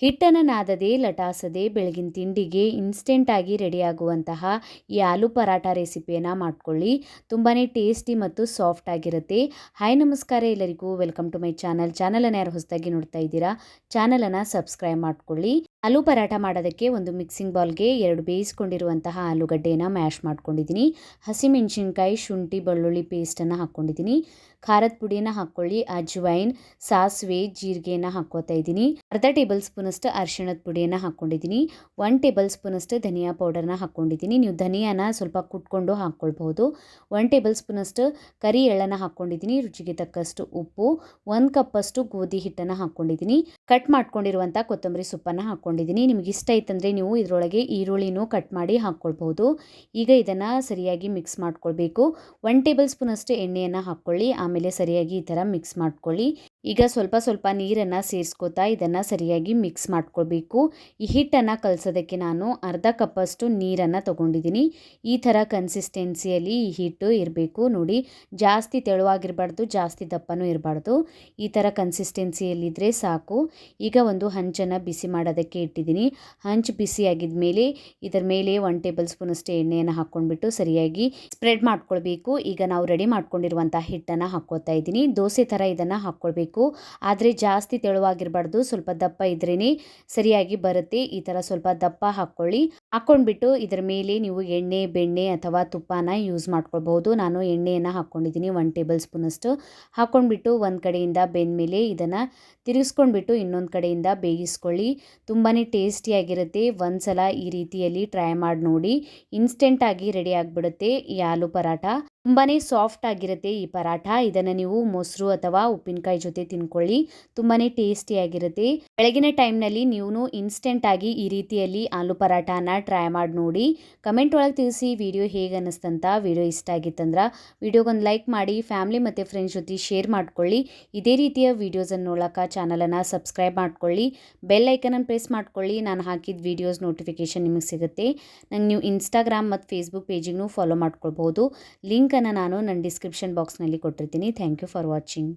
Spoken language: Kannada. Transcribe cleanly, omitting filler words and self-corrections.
ಹಿಟ್ಟನ್ನು ನಾದದೆ ಲಟಾಸದೆ ಬೆಳಗಿನ ತಿಂಡಿಗೆ ಇನ್ಸ್ಟೆಂಟಾಗಿ ರೆಡಿಯಾಗುವಂತಹ ಈ ಆಲೂ ಪರಾಠ ರೆಸಿಪಿಯನ್ನು ಮಾಡ್ಕೊಳ್ಳಿ. ತುಂಬಾ ಟೇಸ್ಟಿ ಮತ್ತು ಸಾಫ್ಟ್ ಆಗಿರುತ್ತೆ. ಹಾಯ್ ನಮಸ್ಕಾರ ಎಲ್ಲರಿಗೂ, ವೆಲ್ಕಮ್ ಟು ಮೈ ಚಾನಲನ್ನು ಯಾರು ಹೊಸದಾಗಿ ನೋಡ್ತಾ ಇದ್ದೀರಾ ಚಾನಲನ್ನು ಸಬ್ಸ್ಕ್ರೈಬ್ ಮಾಡ್ಕೊಳ್ಳಿ. ಆಲೂ ಪರಾಠ ಮಾಡೋದಕ್ಕೆ ಒಂದು ಮಿಕ್ಸಿಂಗ್ ಬೌಲ್ಗೆ 2 ಬೇಯಿಸ್ಕೊಂಡಿರುವಂತಹ ಆಲೂಗಡ್ಡೆಯನ್ನು ಮ್ಯಾಶ್ ಮಾಡ್ಕೊಂಡಿದ್ದೀನಿ. ಹಸಿಮೆಣಸಿನ್ಕಾಯಿ, ಶುಂಠಿ, ಬೆಳ್ಳುಳ್ಳಿ ಪೇಸ್ಟನ್ನು ಹಾಕ್ಕೊಂಡಿದ್ದೀನಿ. ಖಾರದ ಪುಡಿಯನ್ನು ಹಾಕ್ಕೊಳ್ಳಿ. ಅಜ್ವೈನ್, ಸಾಸಿವೆ, ಜೀರಿಗೆಯನ್ನು ಹಾಕ್ಕೋತಾ ಇದ್ದೀನಿ. ಅರ್ಧ ಟೇಬಲ್ ಸ್ಪೂನಷ್ಟು ಅರಿಶಿಣದ ಪುಡಿಯನ್ನು ಹಾಕ್ಕೊಂಡಿದ್ದೀನಿ. 1 ಟೇಬಲ್ ಸ್ಪೂನಷ್ಟು ಧನಿಯಾ ಪೌಡರ್ನ ಹಾಕ್ಕೊಂಡಿದ್ದೀನಿ. ನೀವು ಧನಿಯಾನ ಸ್ವಲ್ಪ ಕುಟ್ಕೊಂಡು ಹಾಕ್ಕೊಳ್ಬಹುದು. 1 ಟೇಬಲ್ ಸ್ಪೂನಷ್ಟು ಕರಿ ಎಳ್ಳನ್ನು ಹಾಕ್ಕೊಂಡಿದ್ದೀನಿ. ರುಚಿಗೆ ತಕ್ಕಷ್ಟು ಉಪ್ಪು, 1 ಕಪ್ಪಷ್ಟು ಗೋಧಿ ಹಿಟ್ಟನ್ನು ಹಾಕ್ಕೊಂಡಿದ್ದೀನಿ. ಕಟ್ ಮಾಡ್ಕೊಂಡಿರುವಂಥ ಕೊತ್ತಂಬರಿ ಸೊಪ್ಪನ್ನು ಹಾಕ್ಕೊಂಡಿದ್ದೀನಿ. ನಿಮ್ಗೆ ಇಷ್ಟ ಇತ್ತಂದರೆ ನೀವು ಇದರೊಳಗೆ ಈರುಳ್ಳಿನೂ ಕಟ್ ಮಾಡಿ ಹಾಕ್ಕೊಳ್ಬಹುದು. ಈಗ ಇದನ್ನು ಸರಿಯಾಗಿ ಮಿಕ್ಸ್ ಮಾಡ್ಕೊಳ್ಬೇಕು. 1 ಟೇಬಲ್ ಸ್ಪೂನಷ್ಟು ಎಣ್ಣೆಯನ್ನು ಹಾಕ್ಕೊಳ್ಳಿ. ಆಮೇಲೆ ಸರಿಯಾಗಿ ಈ ಥರ ಮಿಕ್ಸ್ ಮಾಡ್ಕೊಳ್ಳಿ. ಈಗ ಸ್ವಲ್ಪ ನೀರನ್ನು ಸೇರಿಸ್ಕೋತಾ ಇದನ್ನು ಸರಿಯಾಗಿ ಮಿಕ್ಸ್ ಮಾಡ್ಕೊಳ್ಬೇಕು. ಈ ಹಿಟ್ಟನ್ನು ಕಲಸೋದಕ್ಕೆ ನಾನು ಅರ್ಧ ಕಪ್ಪಷ್ಟು ನೀರನ್ನು ತೊಗೊಂಡಿದ್ದೀನಿ. ಈ ಥರ ಕನ್ಸಿಸ್ಟೆನ್ಸಿಯಲ್ಲಿ ಈ ಹಿಟ್ಟು ಇರಬೇಕು. ನೋಡಿ, ಜಾಸ್ತಿ ತೆಳುವಾಗಿರಬಾರ್ದು, ಜಾಸ್ತಿ ದಪ್ಪನೂ ಇರಬಾರ್ದು. ಈ ಥರ ಕನ್ಸಿಸ್ಟೆನ್ಸಿಯಲ್ಲಿದ್ದರೆ ಸಾಕು. ಈಗ ಒಂದು ಹಂಚನ್ನು ಬಿಸಿ ಮಾಡೋದಕ್ಕೆ ಇಟ್ಟಿದ್ದೀನಿ. ಹಂಚು ಬಿಸಿಯಾಗಿದ್ದ ಮೇಲೆ ಇದರ ಮೇಲೆ 1 ಟೇಬಲ್ ಸ್ಪೂನಷ್ಟು ಎಣ್ಣೆಯನ್ನು ಹಾಕ್ಕೊಂಡ್ಬಿಟ್ಟು ಸರಿಯಾಗಿ ಸ್ಪ್ರೆಡ್ ಮಾಡ್ಕೊಳ್ಬೇಕು. ಈಗ ನಾವು ರೆಡಿ ಮಾಡ್ಕೊಂಡಿರುವಂಥ ಹಿಟ್ಟನ್ನು ಹಾಕ್ಕೋತಾ ಇದ್ದೀನಿ. ದೋಸೆ ಥರ ಇದನ್ನು ಹಾಕ್ಕೊಳ್ಬೇಕು. ಆದರೆ ಜಾಸ್ತಿ ತೆಳುವಾಗಿರಬಾರ್ದು, ಸ್ವಲ್ಪ ದಪ್ಪ ಇದ್ರೇ ಸರಿಯಾಗಿ ಬರುತ್ತೆ. ಈ ಥರ ಸ್ವಲ್ಪ ದಪ್ಪ ಹಾಕ್ಕೊಂಡ್ಬಿಟ್ಟು ಇದರ ಮೇಲೆ ನೀವು ಎಣ್ಣೆ, ಬೆಣ್ಣೆ ಅಥವಾ ತುಪ್ಪನ ಯೂಸ್ ಮಾಡ್ಕೊಳ್ಬಹುದು. ನಾನು ಎಣ್ಣೆಯನ್ನು ಹಾಕ್ಕೊಂಡಿದ್ದೀನಿ 1 ಟೇಬಲ್ ಸ್ಪೂನಷ್ಟು. ಹಾಕ್ಕೊಂಡ್ಬಿಟ್ಟು ಒಂದು ಕಡೆಯಿಂದ ಬೆಂದಮೇಲೆ ಇದನ್ನು ತಿರುಗಿಸ್ಕೊಂಡ್ಬಿಟ್ಟು ಇನ್ನೊಂದು ಕಡೆಯಿಂದ ಬೇಯಿಸ್ಕೊಳ್ಳಿ. ತುಂಬಾ ಟೇಸ್ಟಿಯಾಗಿರುತ್ತೆ. ಒಂದು ಸಲ ಈ ರೀತಿಯಲ್ಲಿ ಟ್ರೈ ಮಾಡಿ ನೋಡಿ. ಇನ್ಸ್ಟೆಂಟಾಗಿ ರೆಡಿ ಆಗಿಬಿಡುತ್ತೆ ಈ ಆಲೂ ಪರಾಠ. ತುಂಬಾ ಸಾಫ್ಟ್ ಆಗಿರುತ್ತೆ ಈ ಪರಾಠ. ಇದನ್ನು ನೀವು ಮೊಸರು ಅಥವಾ ಉಪ್ಪಿನಕಾಯಿ ಜೊತೆ ತಿನ್ಕೊಳ್ಳಿ. ತುಂಬಾ ಟೇಸ್ಟಿಯಾಗಿರುತ್ತೆ. ಬೆಳಗಿನ ಟೈಮ್ನಲ್ಲಿ ನೀವು ಇನ್ಸ್ಟೆಂಟಾಗಿ ಈ ರೀತಿಯಲ್ಲಿ ಆಲೂ ಪರಾಠನ ಟ್ರೈ ಮಾಡಿ ನೋಡಿ. ಕಮೆಂಟ್ ಒಳಗೆ ತಿಳಿಸಿ ವಿಡಿಯೋ ಹೇಗೆ ಅನ್ನಿಸ್ತಂತ. ವಿಡಿಯೋ ಇಷ್ಟ ಆಗಿತ್ತಂದ್ರೆ ವಿಡಿಯೋಗೊಂದು ಲೈಕ್ ಮಾಡಿ, ಫ್ಯಾಮಿಲಿ ಮತ್ತು ಫ್ರೆಂಡ್ಸ್ ಜೊತೆ ಶೇರ್ ಮಾಡ್ಕೊಳ್ಳಿ. ಇದೇ ರೀತಿಯ ವೀಡಿಯೋಸನ್ನು ನೋಡೋಕೆ ಚಾನಲನ್ನು ಸಬ್ಸ್ಕ್ರೈಬ್ ಮಾಡ್ಕೊಳ್ಳಿ. ಬೆಲ್ ಐಕನನ್ನು ಪ್ರೆಸ್ ಮಾಡ್ಕೊಳ್ಳಿ. ನಾನು ಹಾಕಿದ ವೀಡಿಯೋಸ್ ನೋಟಿಫಿಕೇಷನ್ ನಿಮಗೆ ಸಿಗುತ್ತೆ. ನಂಗೆ ನೀವು ಇನ್ಸ್ಟಾಗ್ರಾಮ್ ಮತ್ತು ಫೇಸ್ಬುಕ್ ಪೇಜಿಗೂ ಫಾಲೋ ಮಾಡ್ಕೊಳ್ಬಹುದು. ಲಿಂಕನ್ನು ನಾನು ನನ್ನ ಡಿಸ್ಕ್ರಿಪ್ಷನ್ ಬಾಕ್ಸ್ನಲ್ಲಿ ಕೊಟ್ಟಿರ್ತೀನಿ. Thank you for watching.